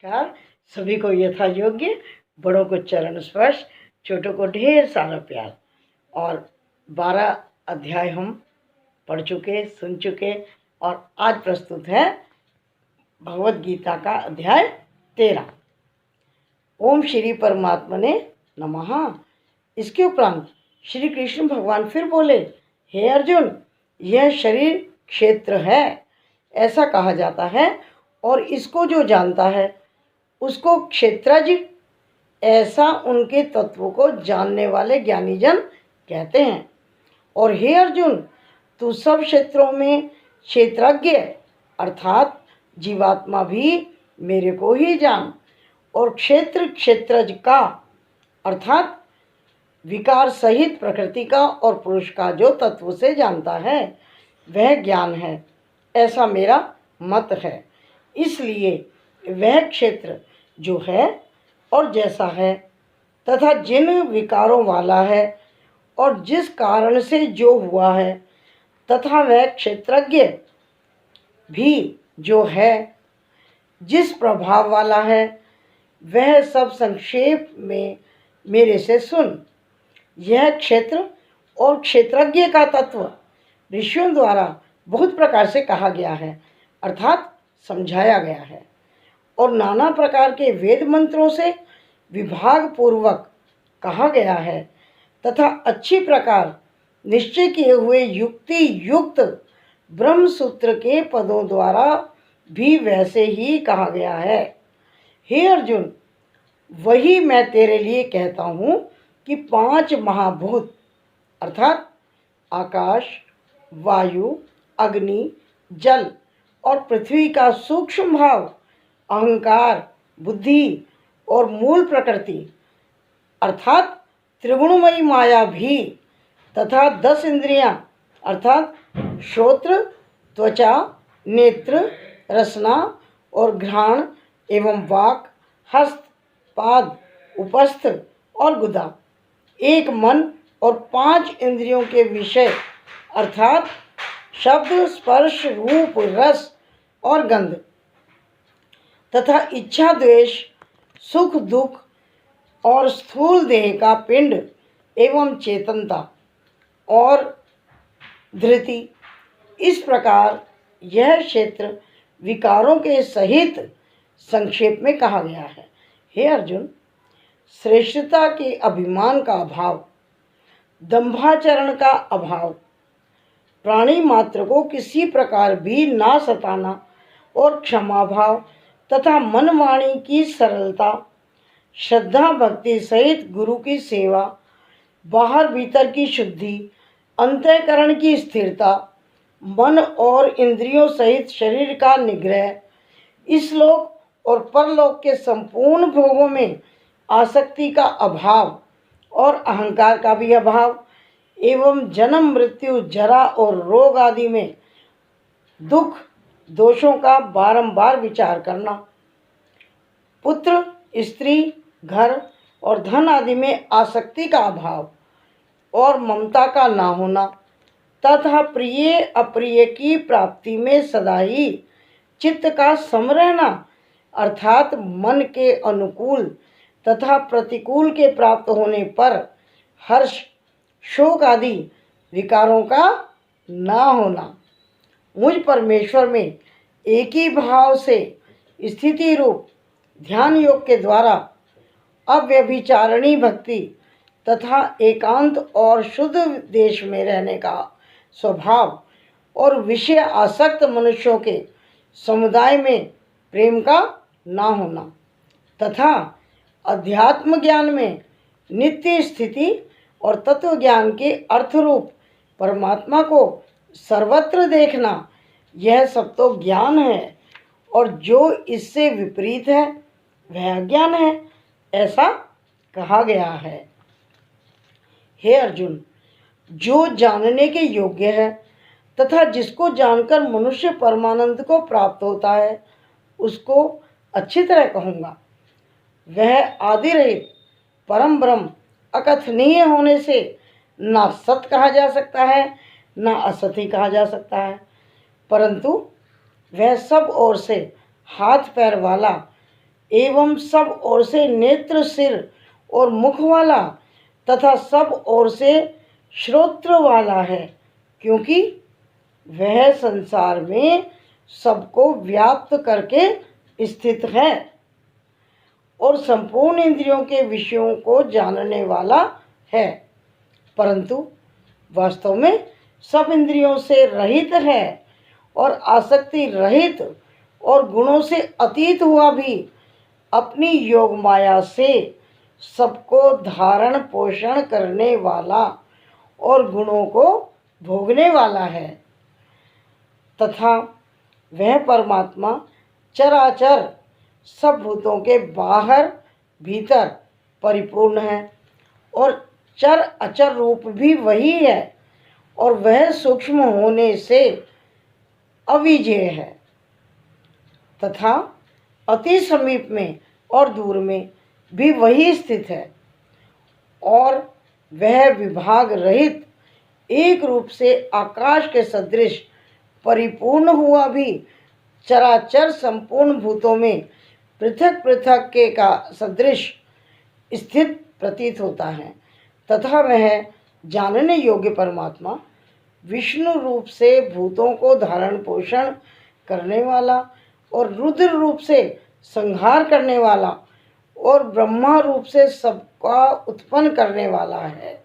नमस्कार। सभी को यथा योग्य, बड़ों को चरण स्पर्श, छोटों को ढेर सारा प्यार। और 12 अध्याय हम पढ़ चुके, सुन चुके, और आज प्रस्तुत है भगवत गीता का अध्याय 13। ओम श्री परमात्मने नमः। इसके उपरांत श्री कृष्ण भगवान फिर बोले, हे अर्जुन, यह शरीर क्षेत्र है, ऐसा कहा जाता है, और इसको जो जानता है उसको क्षेत्रज, ऐसा उनके तत्व को जानने वाले ज्ञानीजन कहते हैं। और हे अर्जुन, तू सब क्षेत्रों में क्षेत्रज्ञ अर्थात जीवात्मा भी मेरे को ही जान, और क्षेत्र क्षेत्रज का अर्थात विकार सहित प्रकृति का और पुरुष का जो तत्व से जानता है वह ज्ञान है, ऐसा मेरा मत है। इसलिए वह क्षेत्र जो है और जैसा है तथा जिन विकारों वाला है और जिस कारण से जो हुआ है, तथा वह क्षेत्रज्ञ भी जो है जिस प्रभाव वाला है, वह सब संक्षेप में मेरे से सुन। यह क्षेत्र और क्षेत्रज्ञ का तत्व ऋषियों द्वारा बहुत प्रकार से कहा गया है, अर्थात समझाया गया है, और नाना प्रकार के वेद मंत्रों से विभाग पूर्वक कहा गया है, तथा अच्छी प्रकार निश्चय किए हुए युक्ति युक्त ब्रह्म सूत्र के पदों द्वारा भी वैसे ही कहा गया है। हे अर्जुन, वही मैं तेरे लिए कहता हूँ कि 5 महाभूत अर्थात आकाश, वायु, अग्नि, जल और पृथ्वी का सूक्ष्म भाव, अहंकार, बुद्धि और मूल प्रकृति अर्थात त्रिगुणमयी माया भी, तथा 10 इंद्रियां अर्थात श्रोत्र, त्वचा, नेत्र, रसना और घ्राण एवं वाक, हस्त, पाद, उपस्थ और गुदा, एक मन और 5 इंद्रियों के विषय अर्थात शब्द, स्पर्श, रूप, रस और गंध, तथा इच्छा, द्वेष, सुख, दुख और स्थूल देह का पिंड एवं चेतनता और धृति। इस प्रकार यह क्षेत्र विकारों के सहित संक्षेप में कहा गया है। हे अर्जुन, श्रेष्ठता के अभिमान का अभाव, दंभाचरण का अभाव, प्राणी मात्र को किसी प्रकार भी ना सताना और क्षमा भाव तथा मन वाणी की सरलता, श्रद्धा भक्ति सहित गुरु की सेवा, बाहर भीतर की शुद्धि, अंतःकरण की स्थिरता, मन और इंद्रियों सहित शरीर का निग्रह, इस लोक और परलोक के संपूर्ण भोगों में आसक्ति का अभाव और अहंकार का भी अभाव, एवं जन्म, मृत्यु, जरा और रोग आदि में दुख दोषों का बारंबार विचार करना, पुत्र, स्त्री, घर और धन आदि में आसक्ति का अभाव और ममता का ना होना, तथा प्रिय अप्रिय की प्राप्ति में सदा ही चित्त का सम रहना अर्थात मन के अनुकूल तथा प्रतिकूल के प्राप्त होने पर हर्ष, शोक आदि विकारों का ना होना, मुझ परमेश्वर में एक ही भाव से स्थिति रूप ध्यान योग के द्वारा अव्यभिचारिणी भक्ति तथा एकांत और शुद्ध देश में रहने का स्वभाव और विषय आसक्त मनुष्यों के समुदाय में प्रेम का ना होना, तथा अध्यात्म ज्ञान में नित्य स्थिति और तत्व ज्ञान के अर्थ रूप परमात्मा को सर्वत्र देखना, यह सब तो ज्ञान है, और जो इससे विपरीत है वह अज्ञान है, ऐसा कहा गया है। हे अर्जुन, जो जानने के योग्य है तथा जिसको जानकर मनुष्य परमानंद को प्राप्त होता है, उसको अच्छी तरह कहूँगा। वह आदि रहित परम ब्रह्म अकथनीय होने से ना सत कहा जा सकता है ना असत ही कहा जा सकता है, परंतु वह सब ओर से हाथ पैर वाला एवं सब ओर से नेत्र, सिर और मुख वाला तथा सब ओर से श्रोत्र वाला है, क्योंकि वह संसार में सबको व्याप्त करके स्थित है और संपूर्ण इंद्रियों के विषयों को जानने वाला है, परंतु वास्तव में सब इंद्रियों से रहित है और आसक्ति रहित और गुणों से अतीत हुआ भी अपनी योग माया से सबको धारण पोषण करने वाला और गुणों को भोगने वाला है, तथा वह परमात्मा चराचर सब भूतों के बाहर भीतर परिपूर्ण है और चर अचर रूप भी वही है और वह सूक्ष्म होने से अविजेय है तथा अति समीप में और दूर में भी वही स्थित है और वह विभाग रहित एक रूप से आकाश के सदृश परिपूर्ण हुआ भी चराचर संपूर्ण भूतों में पृथक पृथक के का सदृश स्थित प्रतीत होता है, तथा वह जानने योग्य परमात्मा विष्णु रूप से भूतों को धारण पोषण करने वाला और रुद्र रूप से संहार करने वाला और ब्रह्मा रूप से सबका उत्पन्न करने वाला है।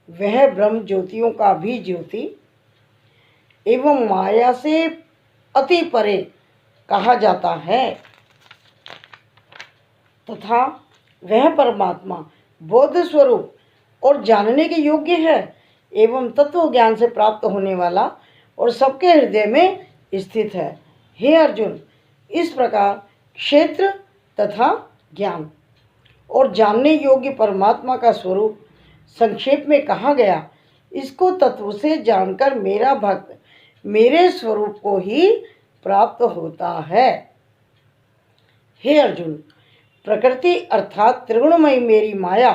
वह ब्रह्म ज्योतियों का भी ज्योति एवं माया से अति परे कहा जाता है, तथा वह परमात्मा बोध स्वरूप और जानने के योग्य है एवं तत्व ज्ञान से प्राप्त होने वाला और सबके हृदय में स्थित है। हे अर्जुन, इस प्रकार क्षेत्र तथा ज्ञान और जानने योग्य परमात्मा का स्वरूप संक्षेप में कहा गया। इसको तत्व से जानकर मेरा भक्त मेरे स्वरूप को ही प्राप्त होता है। हे अर्जुन, प्रकृति अर्थात त्रिगुणमयी मेरी माया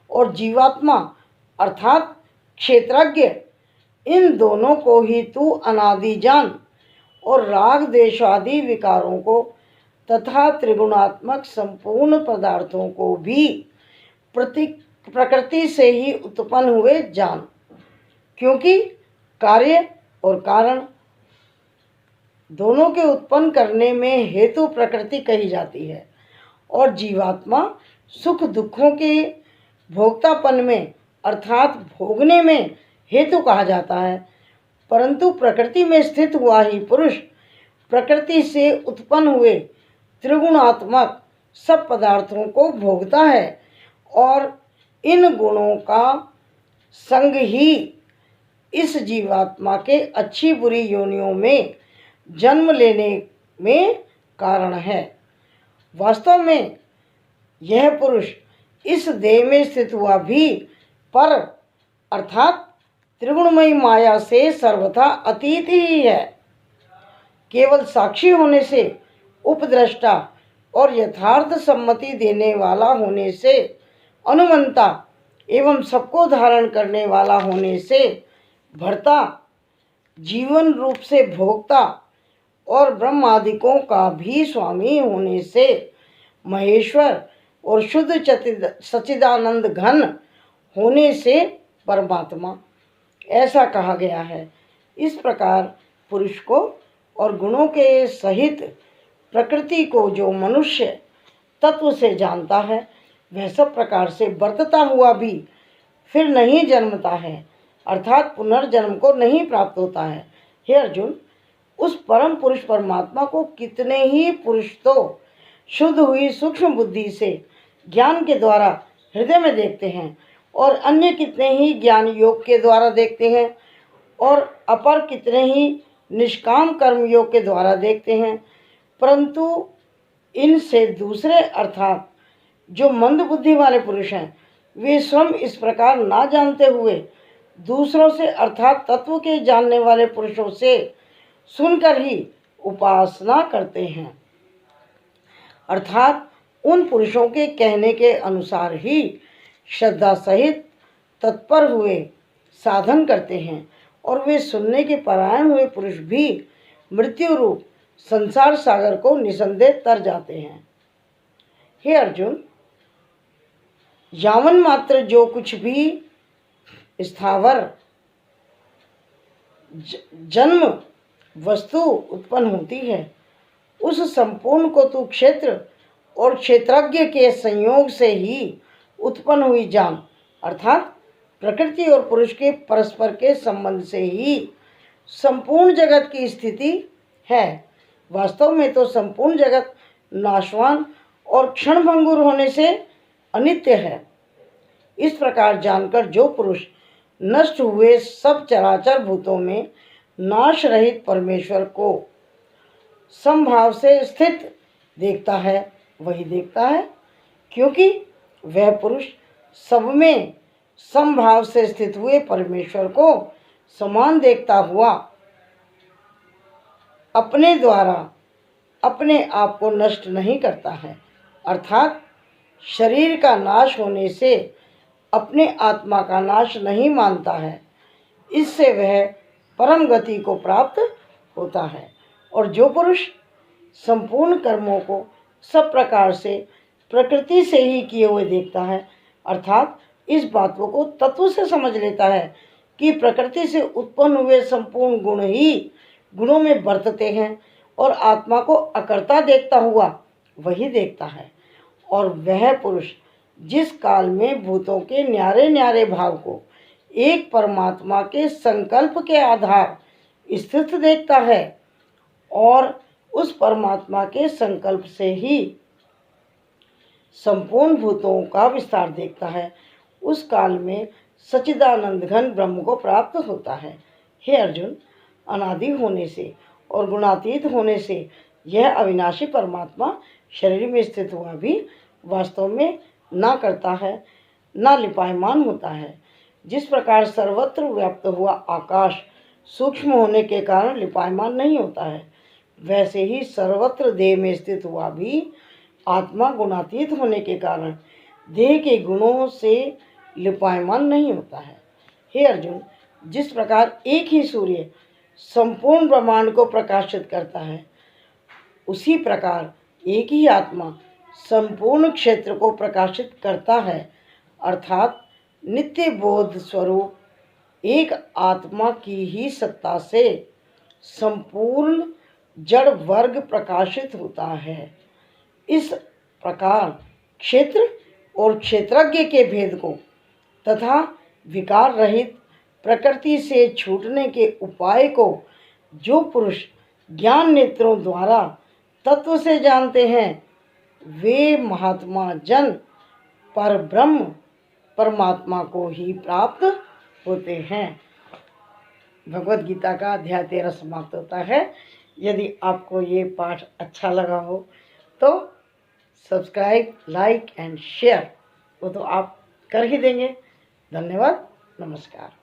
और जीवात्मा अर्थात क्षेत्रज्ञ, इन दोनों को ही तू अनादि जान और राग देश आदि विकारों को तथा त्रिगुणात्मक संपूर्ण पदार्थों को भी प्रकृति से ही उत्पन्न हुए जान, क्योंकि कार्य और कारण दोनों के उत्पन्न करने में हेतु प्रकृति कही जाती है और जीवात्मा सुख दुखों के भोक्तापन में अर्थात भोगने में हेतु कहा जाता है, परंतु प्रकृति में स्थित हुआ ही पुरुष प्रकृति से उत्पन्न हुए त्रिगुणात्मक सब पदार्थों को भोगता है और इन गुणों का संग ही इस जीवात्मा के अच्छी बुरी योनियों में जन्म लेने में कारण है। वास्तव में यह पुरुष इस देह में स्थित हुआ भी पर अर्थात त्रिगुणमयी माया से सर्वथा अतीत ही है। केवल साक्षी होने से, उपद्रष्टा और यथार्थ सम्मति देने वाला होने से, अनुमंता एवं सबको धारण करने वाला होने से, भर्ता जीवन रूप से भोक्ता और ब्रह्मादिकों का भी स्वामी होने से, महेश्वर और शुद्ध सच्चिदानंद घन होने से परमात्मा ऐसा कहा गया है। इस प्रकार पुरुष को और गुणों के सहित प्रकृति को जो मनुष्य तत्व से जानता है, वह सब प्रकार से बरतता हुआ भी फिर नहीं जन्मता है, अर्थात पुनर्जन्म को नहीं प्राप्त होता है। हे अर्जुन, उस परम पुरुष परमात्मा को कितने ही पुरुष तो शुद्ध हुई सूक्ष्म बुद्धि से ज्ञान के द्वारा हृदय में देखते हैं और अन्य कितने ही ज्ञान योग के द्वारा देखते हैं और अपर कितने ही निष्काम कर्म योग के द्वारा देखते हैं, परंतु इनसे दूसरे अर्थात जो मंद बुद्धि वाले पुरुष हैं, वे स्वयं इस प्रकार ना जानते हुए दूसरों से अर्थात तत्व के जानने वाले पुरुषों से सुनकर ही उपासना करते हैं, अर्थात उन पुरुषों के कहने के अनुसार ही श्रद्धा सहित तत्पर हुए साधन करते हैं और वे सुनने के परायण हुए पुरुष भी मृत्यु रूप संसार सागर को निसंदेह तर जाते हैं। हे अर्जुन, यावन मात्र जो कुछ भी स्थावर जन्म वस्तु उत्पन्न होती है, उस संपूर्ण को तू क्षेत्र और क्षेत्रज्ञ के संयोग से ही उत्पन्न हुई जान, अर्थात प्रकृति और पुरुष के परस्पर के संबंध से ही संपूर्ण जगत की स्थिति है। वास्तव में तो संपूर्ण जगत नाशवान और क्षणभंगुर होने से अनित्य है। इस प्रकार जानकर जो पुरुष नष्ट हुए सब चराचर भूतों में नाश रहित परमेश्वर को समभाव से स्थित देखता है, वही देखता है, क्योंकि वह पुरुष सब में समभाव से स्थित हुए परमेश्वर को समान देखता हुआ अपने द्वारा अपने आप को नष्ट नहीं करता है, अर्थात शरीर का नाश होने से अपने आत्मा का नाश नहीं मानता है। इससे वह परम गति को प्राप्त होता है। और जो पुरुष संपूर्ण कर्मों को सब प्रकार से प्रकृति से ही किए हुए देखता है, अर्थात इस बातों को तत्व से समझ लेता है कि प्रकृति से उत्पन्न हुए संपूर्ण गुण ही गुणों में बरतते हैं और आत्मा को अकर्ता देखता हुआ वही देखता है। और वह पुरुष जिस काल में भूतों के न्यारे न्यारे भाव को एक परमात्मा के संकल्प के आधार स्थित देखता है और उस परमात्मा के संकल्प से ही संपूर्ण भूतों का विस्तार देखता है, उस काल में सच्चिदानंद घन ब्रह्म को प्राप्त होता है। हे अर्जुन, अनादि होने से और गुणातीत होने से यह अविनाशी परमात्मा शरीर में स्थित हुआ भी वास्तव में ना करता है, ना लिपायमान होता है। जिस प्रकार सर्वत्र व्याप्त हुआ आकाश सूक्ष्म होने के कारण लिपायमान नहीं होता है, वैसे ही सर्वत्र देह में स्थित हुआ भी आत्मा गुणातीत होने के कारण देह के गुणों से लिपायमान नहीं होता है। हे अर्जुन, जिस प्रकार एक ही सूर्य संपूर्ण ब्रह्मांड को प्रकाशित करता है, उसी प्रकार एक ही आत्मा संपूर्ण क्षेत्र को प्रकाशित करता है, अर्थात नित्य बोध स्वरूप एक आत्मा की ही सत्ता से संपूर्ण जड़ वर्ग प्रकाशित होता है। इस प्रकार क्षेत्र और क्षेत्रज्ञ के भेद को तथा विकार रहित प्रकृति से छूटने के उपाय को जो पुरुष ज्ञान नेत्रों द्वारा तत्व से जानते हैं, वे महात्मा जन पर ब्रह्म परमात्मा को ही प्राप्त होते हैं। भगवद गीता का अध्याय 13 समाप्त होता है। यदि आपको ये पाठ अच्छा लगा हो तो सब्सक्राइब, लाइक एंड शेयर वो तो आप कर ही देंगे। धन्यवाद, नमस्कार।